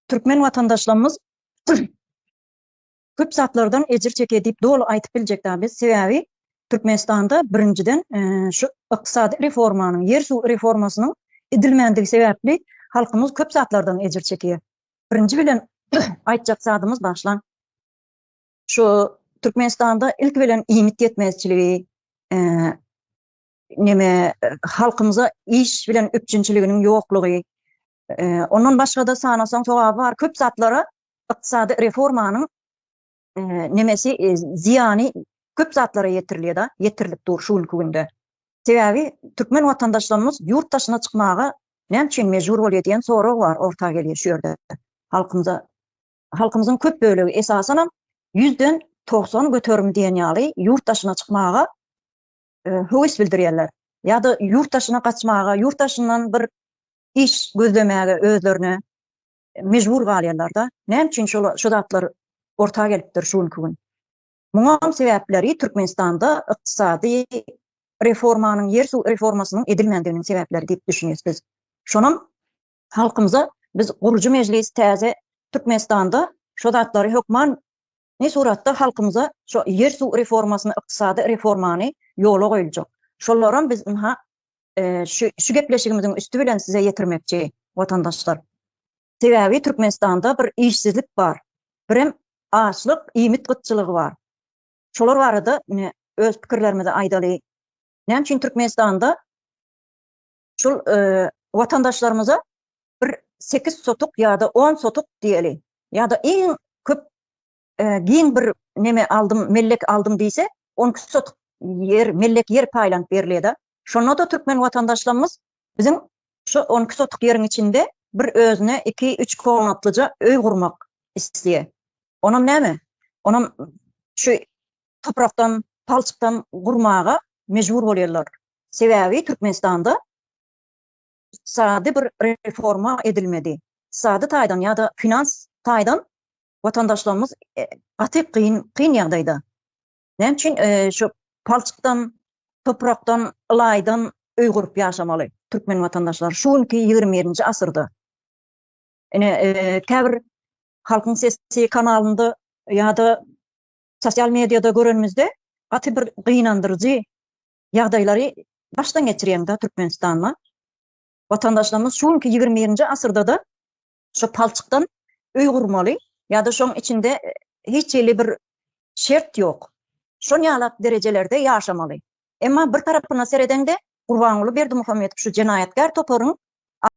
Türkmen vatandaşlarımız köp zatlardan ejir çeke deyip dolu aytıp biljekler biz. Sebebi Türkmenistan'da birinciden şu iqtisadi reformanın, yer su reformasının edilmendigi sebepli halkımız köp zatlardan ejir çekiyor. Birinci bilen aytjak zadımız başlan. Şu Türkmenistan'da ilk bilen imit yetmezçiliği, halkımıza iş bilen öpçünçiliginin yokluğu, ondan başka da sanasan soğa var. Köp zatlara iqtisadi reformanın ziyani köp zatlara yetirilip dur şu ülkügünde. Sebebi Türkmen vatandaşlarımız yurt dışına çıkmağa nämçin mecbur bolýar diýen sorag var orta gelýär şu ýerde. Halkymyzyň köp bölegi esasen 100den 90 göterim diýen ýaly yurt dışına çıkmağa höwes bildirýärler. Ýa-da yurt dışına kaçmağa, yurt dışından bir iş gözlemäge özlerine mecbur galýarlar da. Nämçin şu zatlar orta gelipdir şu ülkügün. Muňam sebäpleri Türkmenistanda iqtisadi reformanın, yer su reformasının edilmendiginin sebäpleri diýip düşünýäs biz. Şonam halkymyza biz gurucu meclis täze Türkmenistanda şu zatlary hökman ne suratda halkymyza şu yer su reformasyny, iqtisadi reformany ýola goýuljak. Şolaram biz şu gepleşigimiziň üstü bilen size yetirmekçi vatandaşlar. Sebebi Türkmenistanda bir işsizlik var. Birem açlyk, imit gıtçylygy var. Şolar barada öz pikirlerimizi aýdaly. Nämçin Türkmenistanda şol vatandaşlarımıza bir 8 sotuk ýa-da 10 sotuk diýeli. Ýa-da iň köp giň bir mellek aldım diýse 12 sotuk mellek yer paýlanyp berilýär. Şonda da Türkmen vatandaşlarımız bizim şu 12 sotuk yerin içinde bir özüne 2-3 konatlıca öý gurmak isleýär. Onam näme? Onam şu topraktan, palçyktan gurmaga mecbur bolýarlar. Sebebi Türkmenistan'da sady bir reforma edilmedi. Sady taýdan ýa-da finans taýdan vatandaşlarımız aty kyn ýagdaýda. Nämçin şu palçyktan, topraktan, ylaýdan öý gurup ýaşamaly Türkmen vatandaşlar şu 21-nji asyrda. Käbir Halkyň Sesi kanalynda ýa-da sosial mediada görenmizde aty bir gynandyrjy ýagdaýlary başdan geçirýän da Türkmenistanda. Vatandaşlarımız şu 21-nji asyrda da şu palçykdan öý gurmaly ýa-da şoň içinde hiç bir şert ýok. Şol ýalak derejelerde ýaşamaly. Emma bir tarapyna seredende Gurbanuly Berdimuhammedow şu jenaýatkar toparyň